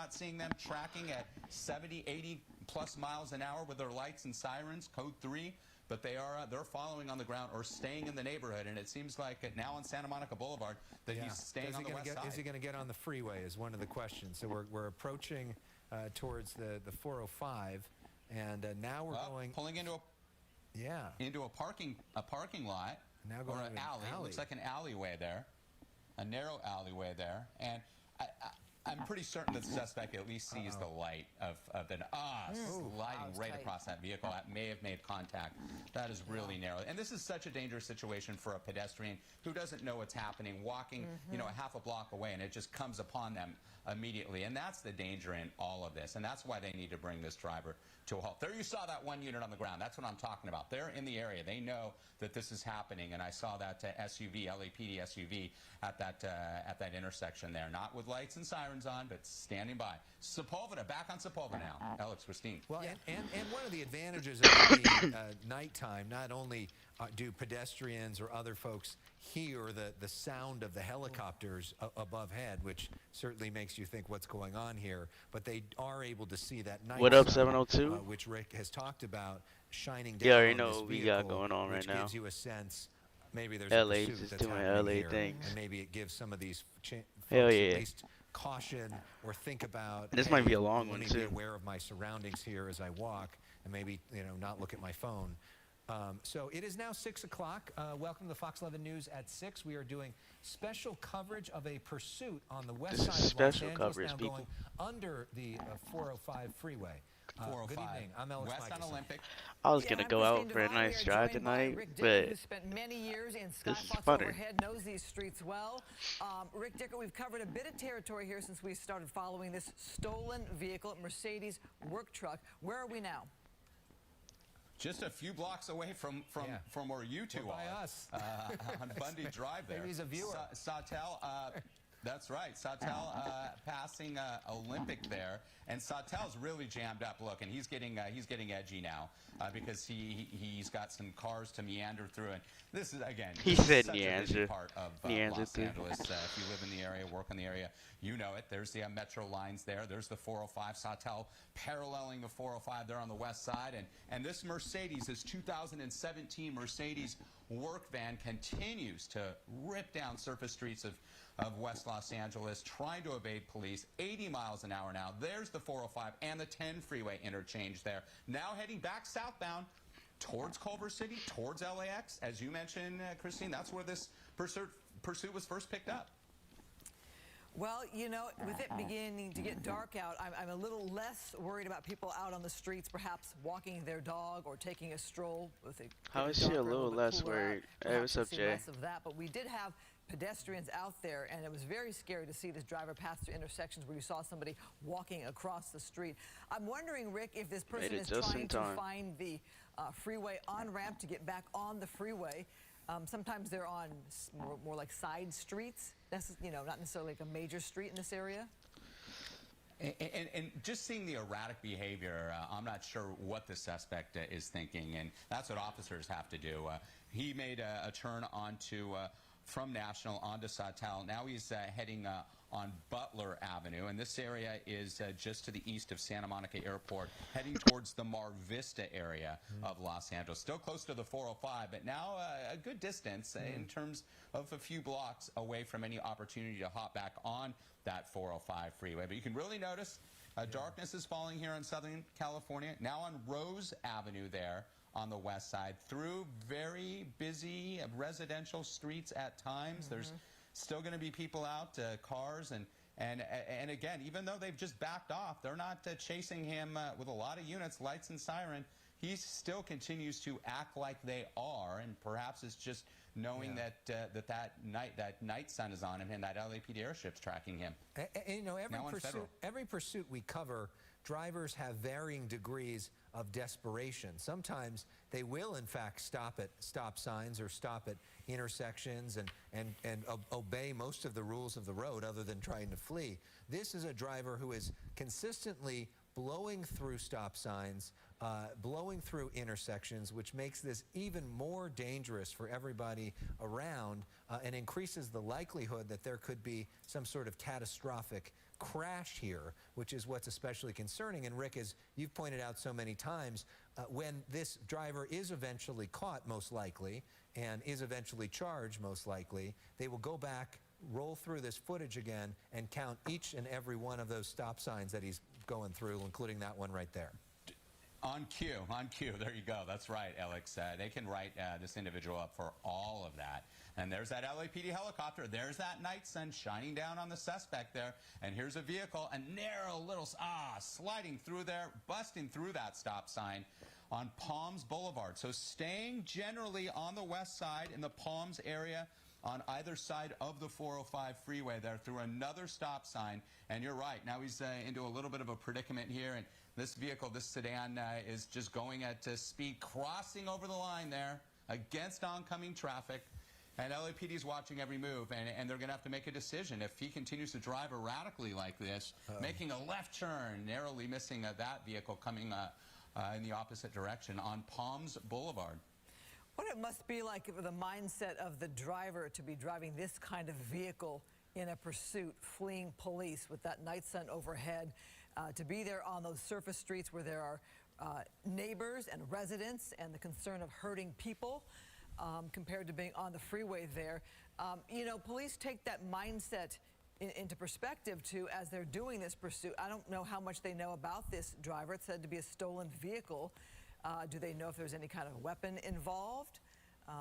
not seeing them tracking at 70, 80 plus miles an hour with their lights and sirens, code 3. But they're following on the ground or staying in the neighborhood, and it seems like now on Santa Monica Boulevard that he's staying on the west side. Is he going to get on the freeway is one of the questions. So we're approaching towards the 405, and now we're pulling into a parking lot now going or an alley. It looks like an alleyway there, a narrow alleyway there, and I'm pretty certain that the suspect at least sees the light of sliding right across that vehicle. That may have made contact. That is really narrow. And this is such a dangerous situation for a pedestrian who doesn't know what's happening, walking, a half a block away, and it just comes upon them immediately. And that's the danger in all of this. And that's why they need to bring this driver to a halt. There you saw that one unit on the ground. That's what I'm talking about. They're in the area. They know that this is happening. And I saw that SUV, LAPD SUV, at that intersection there. Not with lights and sirens on, but standing by. Sepulveda, back on Sepulveda now. Alex, Christine. Well, and one of the advantages of it being nighttime, not only do pedestrians or other folks hear the sound of the helicopters above head, which certainly makes you think what's going on here, but they are able to see that night. What up, 702? Which Rick has talked about, shining down. Yeah, I already on know this what we vehicle, got going on right which now. gives you a sense. Maybe there's LA a pursuit just that's doing happening LA here, things. and maybe it gives some of these folks Hell yeah. at least caution or think about. This might be a long one Let me too. be aware of my surroundings here as I walk, and maybe not look at my phone. So it is now 6 o'clock. Welcome to the Fox 11 News at 6. We are doing special coverage of a pursuit on the west side of Los special Angeles, coverage, now people. going under the 405 freeway. 405. Good evening. I'm Alex West on Olympic. I was gonna go out for a nice drive tonight, but who spent many years in this is Skyfox funner. overhead, knows these streets well. Rick Dicker, we've covered a bit of territory here since we started following this stolen vehicle, Mercedes work truck. Where are we now? Just a few blocks away from where you two By are. us. On Bundy Drive there. Maybe he's a viewer. Sawtelle, that's right. Sawtelle passing Olympic there, and Sawtelle's really jammed up. Look, and he's getting edgy now because he's got some cars to meander through, and this is again. He this said is such a busy meander. part of Meander Los through. Angeles. If you live in the area, work in the area, you know it. There's the metro lines there. There's the 405. Sawtelle paralleling the 405 there on the west side, and this Mercedes, this 2017 Mercedes work van, continues to rip down surface streets of West Los Angeles, trying to evade police, 80 miles an hour now. There's the 405 and the 10 freeway interchange there. Now heading back southbound towards Culver City, towards LAX. As you mentioned, Christine, that's where this pursuit was first picked up. Well, with it beginning to get dark out, I'm a little less worried about people out on the streets, perhaps walking their dog or taking a stroll. With it How is she a little less worried? Hey, what's up, Jay? Less of that, but we did have pedestrians out there, and it was very scary to see this driver pass through intersections where you saw somebody walking across the street. I'm wondering, Rick, if this person is trying to find the freeway on-ramp to get back on the freeway. Sometimes they're on more like side streets. That's, not necessarily like a major street in this area. And just seeing the erratic behavior, I'm not sure what the suspect is thinking, and that's what officers have to do. He made a turn onto from National onto Sawtelle. Now he's heading on Butler Avenue, and this area is just to the east of Santa Monica Airport, heading towards the Mar Vista area of Los Angeles. Still close to the 405, but now a good distance in terms of a few blocks away from any opportunity to hop back on that 405 freeway. But you can really notice darkness is falling here in Southern California. Now on Rose Avenue there on the west side, through very busy residential streets at times. There's still going to be people out, cars, and again, even though they've just backed off, they're not chasing him with a lot of units, lights and siren. He still continues to act like they are, and perhaps it's just knowing that night sun is on him and that LAPD airship's tracking him. And, every pursuit we cover, drivers have varying degrees of desperation. Sometimes they will, in fact, stop at stop signs or stop at intersections and obey most of the rules of the road other than trying to flee. This is a driver who is consistently blowing through stop signs, blowing through intersections, which makes this even more dangerous for everybody around and increases the likelihood that there could be some sort of catastrophic crash here, which is what's especially concerning. And Rick, as you've pointed out so many times, when this driver is eventually caught, most likely, and is eventually charged, most likely, they will go back, roll through this footage again, and count each and every one of those stop signs that he's going through, including that one right there. On cue. There you go. That's right, Alex. They can write this individual up for all of that. And there's that LAPD helicopter. There's that night sun shining down on the suspect there. And here's a vehicle, a narrow little, sliding through there, busting through that stop sign on Palms Boulevard. So staying generally on the west side in the Palms area, on either side of the 405 freeway there, through another stop sign. And you're right, now he's into a little bit of a predicament here, and this vehicle, this sedan, is just going at speed, crossing over the line there against oncoming traffic. And LAPD is watching every move, and they're going to have to make a decision. If he continues to drive erratically like this, making a left turn, narrowly missing that vehicle coming in the opposite direction on Palms Boulevard. What it must be like for the mindset of the driver to be driving this kind of vehicle in a pursuit, fleeing police with that night sun overhead, to be there on those surface streets where there are neighbors and residents and the concern of hurting people compared to being on the freeway there. You know, police take that mindset into perspective, too, as they're doing this pursuit. I don't know how much they know about this driver. It's said to be a stolen vehicle. Do they know if there's any kind of weapon involved?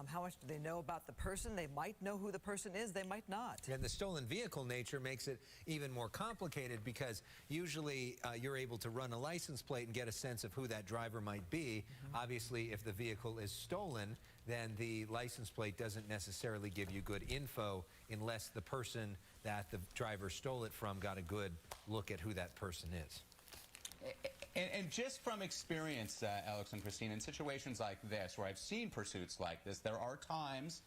How much do they know about the person? They might know who the person is. They might not. And the stolen vehicle nature makes it even more complicated because usually you're able to run a license plate and get a sense of who that driver might be. Obviously, if the vehicle is stolen, then the license plate doesn't necessarily give you good info unless the person that the driver stole it from got a good look at who that person is. And just from experience, Alex and Christine, in situations like this, where I've seen pursuits like this, there are times,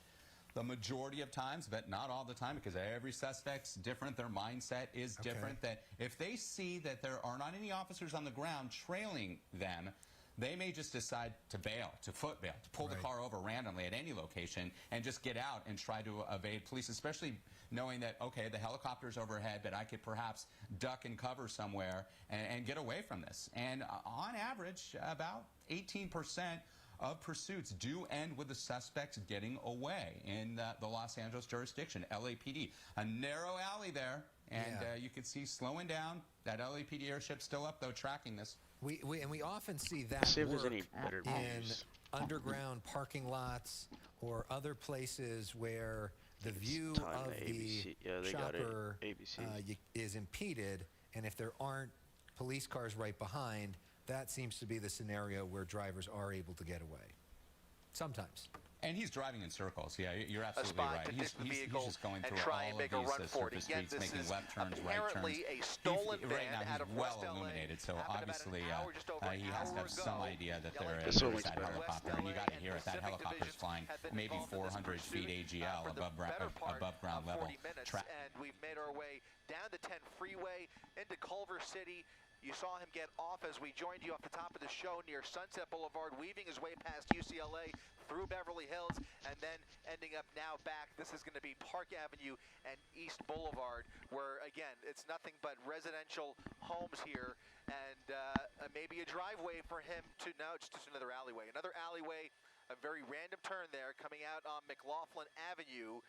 the majority of times, but not all the time, because every suspect's different, their mindset is different, that if they see that there are not any officers on the ground trailing them, they may just decide to bail, to foot bail, to pull the car over randomly at any location and just get out and try to evade police, especially knowing that, okay, the helicopter's overhead, but I could perhaps duck and cover somewhere and get away from this. And on average, about 18% of pursuits do end with the suspects getting away in the Los Angeles jurisdiction, LAPD. A narrow alley there, and you can see slowing down. That LAPD airship still up, though, tracking this. And we often see that work in underground parking lots or other places where the view of the shopper is impeded, and if there aren't police cars right behind, that seems to be the scenario where drivers are able to get away. Sometimes. And he's driving in circles. Yeah, you're absolutely right. He's just going through all of these surface streets, making left turns, right turns. Right now, he's well illuminated, so obviously he has to have some idea that there is that helicopter, and you got to hear it. That helicopter's flying maybe 400 feet AGL above ground level. And we've made our way down the 10 freeway into Culver City. You saw him get off as we joined you off the top of the show near Sunset Boulevard, weaving his way past UCLA, through Beverly Hills, and then ending up now back. This is going to be Park Avenue and East Boulevard, where, again, it's nothing but residential homes here, and maybe a driveway for him to, no, it's just another alleyway. Another alleyway, a very random turn there, coming out on McLaughlin Avenue.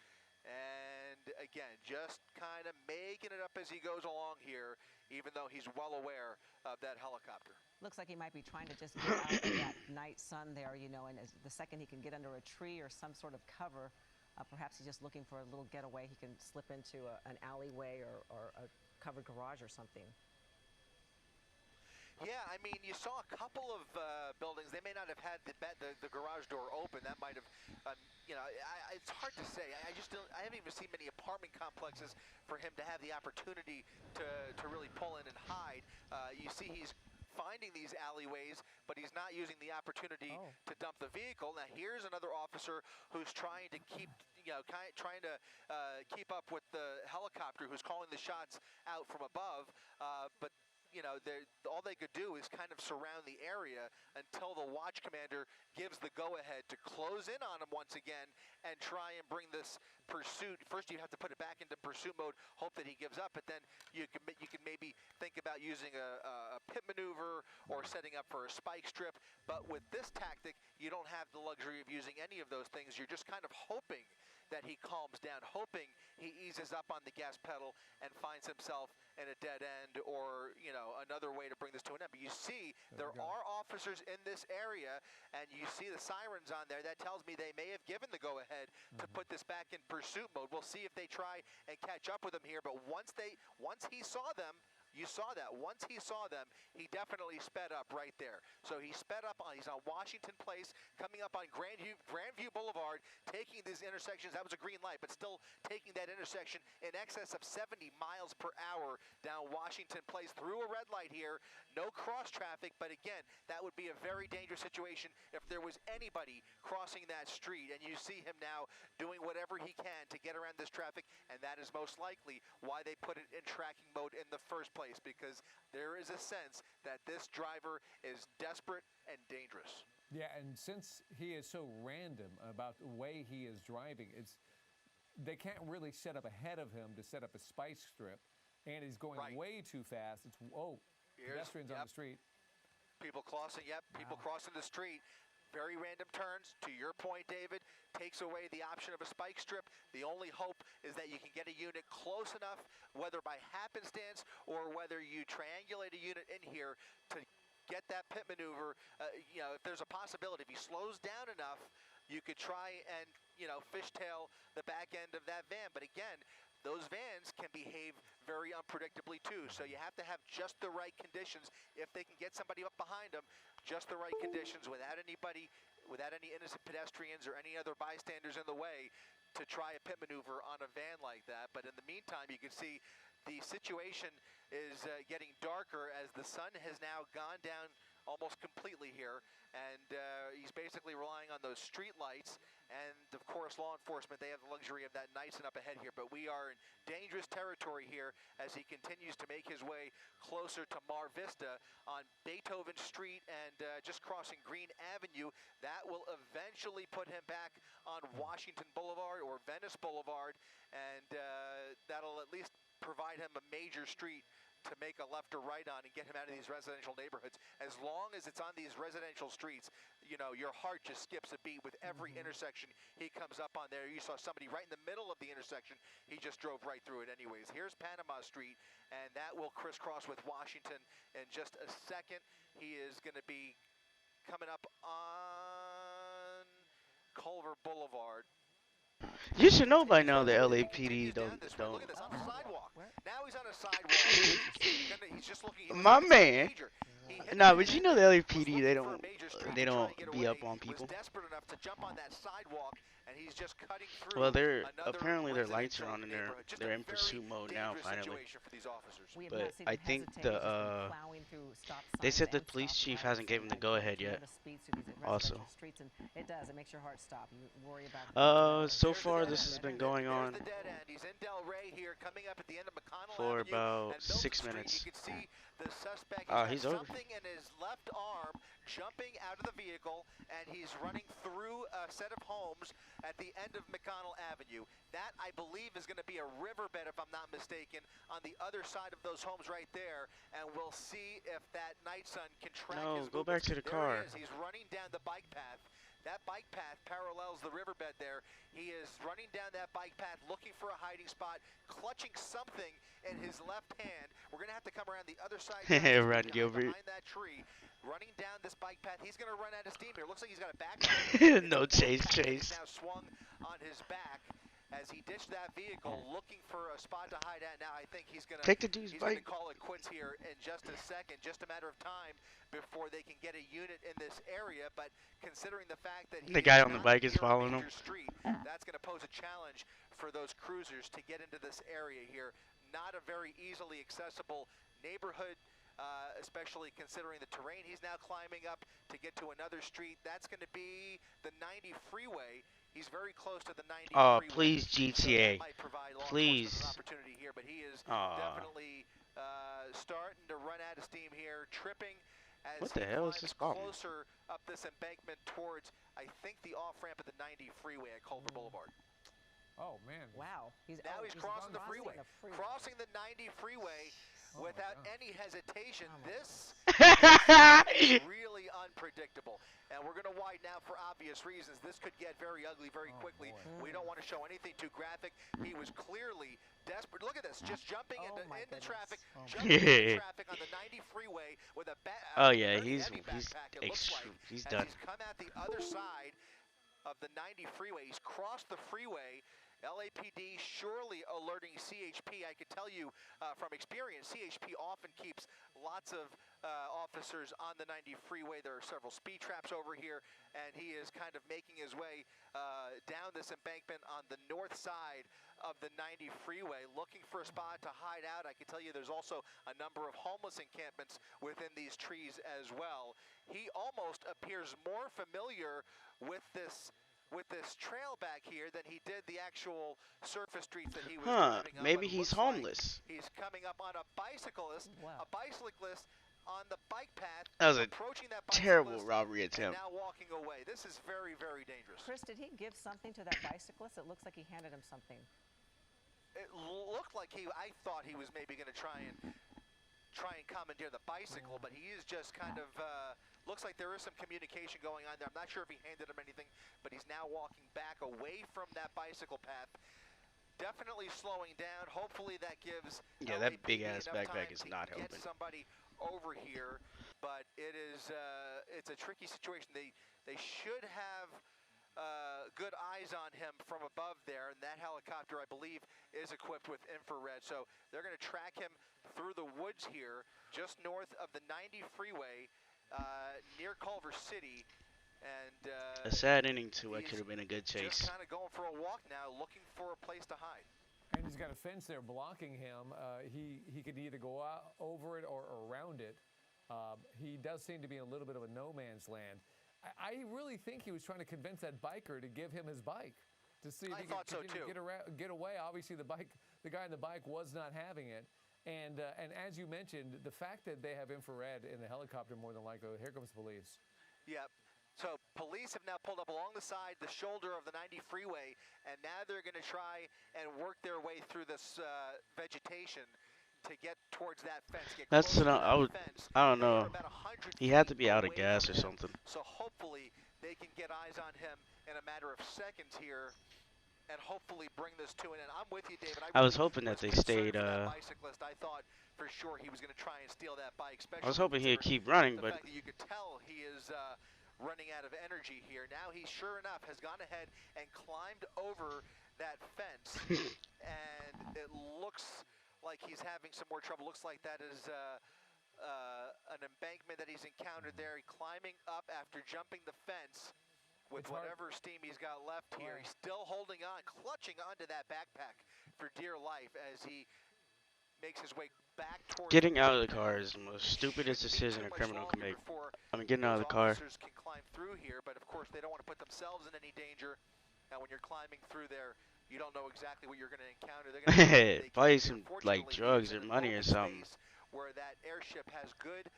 And again, just kind of making it up as he goes along here, even though he's well aware of that helicopter. Looks like he might be trying to just get out of that night sun there, you know, and the second he can get under a tree or some sort of cover, perhaps he's just looking for a little getaway. He can slip into an alleyway or a covered garage or something. Yeah, I mean, you saw a couple of buildings. They may not have had the garage door open. That might have, you know, it's hard to say. I haven't even seen many apartment complexes for him to have the opportunity to really pull in and hide. You see he's finding these alleyways, but he's not using the opportunity to dump the vehicle. Now here's another officer who's trying to keep, you know, trying to keep up with the helicopter, who's calling the shots out from above, but all they could do is kind of surround the area until the watch commander gives the go-ahead to close in on him once again and try and bring this pursuit. First, you have to put it back into pursuit mode, hope that he gives up, but then you can maybe think about using a pit maneuver or setting up for a spike strip. But with this tactic, you don't have the luxury of using any of those things. You're just kind of hoping that he calms down, hoping he eases up on the gas pedal and finds himself in a dead end or, another way to bring this to an end. But you see, there are officers in this area, and you see the sirens on there. That tells me they may have given the go-ahead to put this back in pursuit mode. We'll see if they try and catch up with him here. But once he saw them, you saw that. Once he saw them, he definitely sped up right there. So he sped up he's on Washington Place, coming up on Grandview Boulevard, taking these intersections. That was a green light, but still taking that intersection in excess of 70 miles per hour down Washington Place through a red light here. No cross traffic, but again, that would be a very dangerous situation if there was anybody crossing that street. And you see him now doing whatever he can to get around this traffic, and that is most likely why they put it in tracking mode in the first place, because there is a sense that this driver is desperate and dangerous. Yeah, and since he is so random about the way he is driving, they can't really set up ahead of him to set up a spike strip, and he's going way too fast. It's pedestrians on the street. People crossing, people crossing the street. Very random turns. To your point, David, takes away the option of a spike strip. The only hope is that you can get a unit close enough, whether by happenstance or whether you triangulate a unit in here to get that pit maneuver. If there's a possibility, if he slows down enough, you could try and, fishtail the back end of that van. But again, those vans can behave very unpredictably too. So you have to have just the right conditions. If they can get somebody up behind them, just the right conditions without any innocent pedestrians or any other bystanders in the way to try a pit maneuver on a van like that. But in the meantime, you can see the situation is getting darker as the sun has now gone down almost completely here, and he's basically relying on those street lights. And of course, law enforcement, they have the luxury of that nice and up ahead here, but we are in dangerous territory here as he continues to make his way closer to Mar Vista on Beethoven Street and just crossing Green Avenue. That will eventually put him back on Washington Boulevard or Venice Boulevard, and that'll at least provide him a major street to make a left or right on and get him out of these residential neighborhoods. As long as it's on these residential streets, your heart just skips a beat with every intersection he comes up on there. You saw somebody right in the middle of the intersection. He just drove right through it anyways. Here's Panama Street, and that will crisscross with Washington in just a second. He is going to be coming up on Culver Boulevard. You should know by now the LAPD don't. Look at this on the sidewalk. Now he's on a sidewalk. He's just looking. My man. Nah, but you know the LAPD, they don't be up on people. Desperate enough to jump on that sidewalk, and he's just cutting through. Well, apparently their lights are on and they're in pursuit mode now finally. But I think they said the police chief hasn't given the go ahead yet. Also. It does. It makes your heart stop. You worry about. So far this has been going on for about 6 minutes. The suspect he's over. something in his left arm, jumping out of the vehicle, and he's running through a set of homes at the end of McConnell Avenue. That, I believe, is going to be a riverbed, if I'm not mistaken, on the other side of those homes right there, and we'll see if that night sun can track his go back to the car. There he is. He's running down the bike path. That bike path parallels the riverbed there. He is running down that bike path, looking for a hiding spot, clutching something in his left hand. We're going to have to come around the other side. Run, Gilbert. Behind that tree, running down this bike path. He's going to run out of steam here. Looks like he's got a backpack. No chase. Now swung on his back as he ditched that vehicle, looking for a spot to hide at. Now I think he's going to take the dude's bike. Call it quits here in just a second. Just a matter of time before they can get a unit in this area. But considering the fact that the guy on the bike is following him, street, that's going to pose a challenge for those cruisers to get into this area here. Not a very easily accessible neighborhood, especially considering the terrain he's now climbing up to get to another street. That's going to be the 90 freeway He's very close to the 90 Oh, freeway. please, GTA. So might provide law Please. enforcement an opportunity here, but he is definitely starting to run out of steam here, tripping as what the hell is this problem? Closer up this embankment towards, I think, the off-ramp of the 90 freeway at Culver Boulevard. Oh, man. Wow. He's crossing the freeway. Crossing the 90 freeway without any hesitation. This is really unpredictable. And we're going to widen out for obvious reasons. This could get very ugly very quickly. We don't want to show anything too graphic. He was clearly desperate. Look at this. Just jumping into traffic. Jumping into traffic on the 90 freeway with a he's done. He's come out the other side of the 90 freeway. He's crossed the freeway. LAPD surely alerting CHP. I could tell you from experience, CHP often keeps lots of officers on the 90 freeway. There are several speed traps over here, and he is kind of making his way down this embankment on the north side of the 90 freeway, looking for a spot to hide out. I can tell you there's also a number of homeless encampments within these trees as well. He almost appears more familiar with this trail back here than he did the actual surface streets that he was driving on. Maybe he's homeless. Like he's coming up on a bicyclist on the bike path. That was a approaching that terrible robbery attempt. And now walking away. This is very, very dangerous. Chris, did he give something to that bicyclist? It looks like he handed him something. It looked like I thought he was maybe going to try and commandeer the bicycle, but he is just kind of, looks like there is some communication going on there. I'm not sure if he handed him anything, but he's now walking back away from that bicycle path. Definitely slowing down. Hopefully that gives that big-ass backpack is not helping. Get somebody over here, but it is, it's a tricky situation. They should have good eyes on him from above there, and that helicopter, I believe, is equipped with infrared. So they're going to track him through the woods here, just north of the 90 freeway, near Culver City. And a sad ending to what could have been a good chase. Just kind of going for a walk now, looking for a place to hide. And he's got a fence there blocking him. He could either go out over it or around it. He does seem to be in a little bit of a no man's land. I really think he was trying to convince that biker to give him his bike to see if he could continue to get away. Obviously, the guy on the bike was not having it. And as you mentioned, the fact that they have infrared in the helicopter, more than likely, here comes police. Yep. So police have now pulled up along the side, the shoulder of the 90 freeway, and now they're going to try and work their way through this vegetation to get towards that fence. That's I don't know. He had to be out of gas or something. So hopefully they can get eyes on him in a matter of seconds here, and hopefully bring this to an end. I'm with you, David. I was hoping that they stayed. Bicyclist, I thought for sure he was going to try and steal that bike. I was hoping he'd keep running, but you could tell he is running out of energy here. Now he sure enough has gone ahead and climbed over that fence, and it looks like he's having some more trouble. Looks like that is an embankment that he's encountered there. He's climbing up after jumping the fence with whatever steam he's got left here. He's still holding on, clutching onto that backpack for dear life as he makes his way back towards... Getting out of the car is the most stupidest decision a criminal can make. I mean, getting out of the car. Officers can climb through here, but of course they don't want to put themselves in any danger. And when you're climbing through there, you don't know exactly what you're going to encounter. They're going to probably some like drugs or money or something. Where that airship has good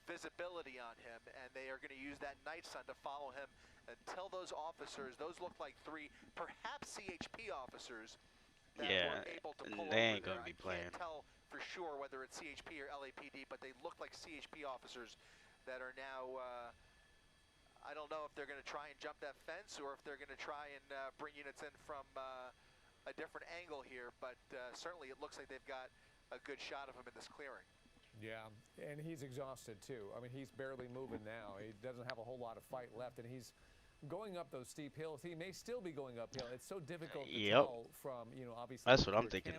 visibility on him, and they are going to use that night sun to follow him until those officers, those look like three, perhaps CHP officers, that were able to pull they ain't over going to be playing. I can't tell for sure whether it's CHP or LAPD, but they look like CHP officers that are now, I don't know if they're going to try and jump that fence or if they're going to try and bring units in from a different angle here, but certainly it looks like they've got a good shot of him in this clearing. Yeah, and he's exhausted too. I mean, he's barely moving now. He doesn't have a whole lot of fight left, and he's going up those steep hills. He may still be going uphill. It's so difficult to tell from, obviously. That's what I'm thinking.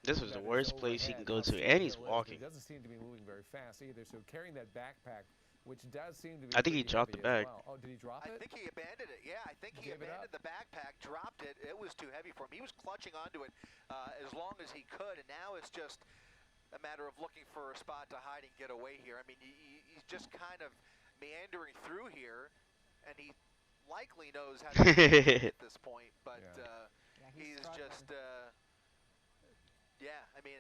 This was the worst place he can go to, and he's walking. He doesn't seem to be moving very fast either. So carrying that backpack, which does seem to be. I think he dropped the bag. Well. Oh, did he drop it? I think he abandoned it. Yeah, I think he abandoned the backpack, dropped it. It was too heavy for him. He was clutching onto it as long as he could, and now it's just a matter of looking for a spot to hide and get away here. I mean, he's just kind of meandering through here, and he likely knows how to do at this point, but he's just, yeah, I mean,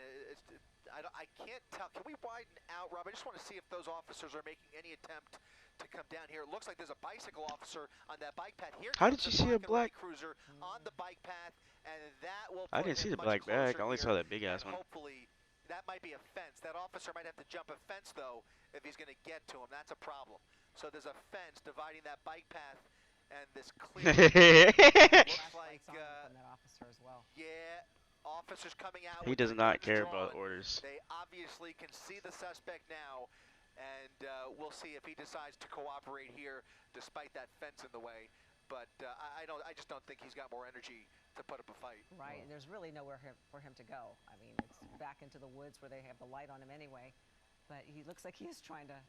I can't tell. Can we widen out, Rob? I just want to see if those officers are making any attempt to come down here. It looks like there's a bicycle officer on that bike path. Here How did you see a black cruiser on the bike path, and that will I didn't see the black bag. I only saw that big ass one. Hopefully, that might be a fence. That officer might have to jump a fence, though, if he's going to get to him. That's a problem. So there's a fence dividing that bike path and this clear. Looks like that officer as well. Yeah, officers coming out. He does not care about orders. They obviously can see the suspect now, and we'll see if he decides to cooperate here, despite that fence in the way. But I just don't think he's got more energy to put up a fight. Right, and there's really nowhere for him to go. I mean, it's back into the woods where they have the light on him anyway. But he looks like he is trying to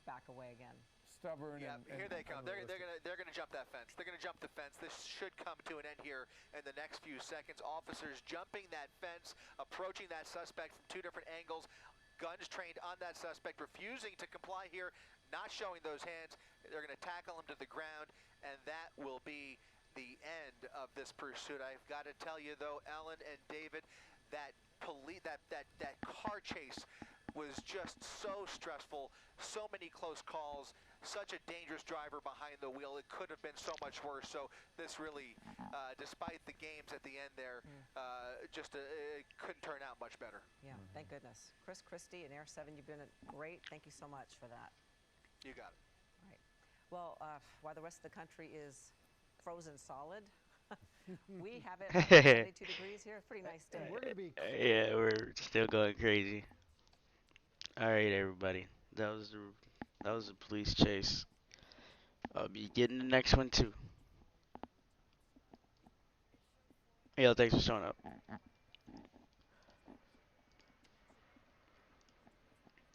back away again. Stubborn. Yeah, here they come. They're gonna jump that fence. They're gonna jump the fence. This should come to an end here in the next few seconds. Officers jumping that fence, approaching that suspect from two different angles. Guns trained on that suspect, refusing to comply here, not showing those hands. They're gonna tackle him to the ground, and that will be the end of this pursuit. I've got to tell you though, Ellen and David, that car chase was just so stressful, so many close calls, such a dangerous driver behind the wheel. It could have been so much worse. So this really, despite the games at the end there, it couldn't turn out much better. Yeah, thank goodness. Chris Christie and Air 7, you've been great. Thank you so much for that. You got it. All right. Well, while the rest of the country is frozen solid, we have it 72 degrees here. It's a pretty nice day. We're gonna be yeah, we're still going crazy. All right, everybody. That was the police chase. I'll be getting the next one too. Yo, thanks for showing up.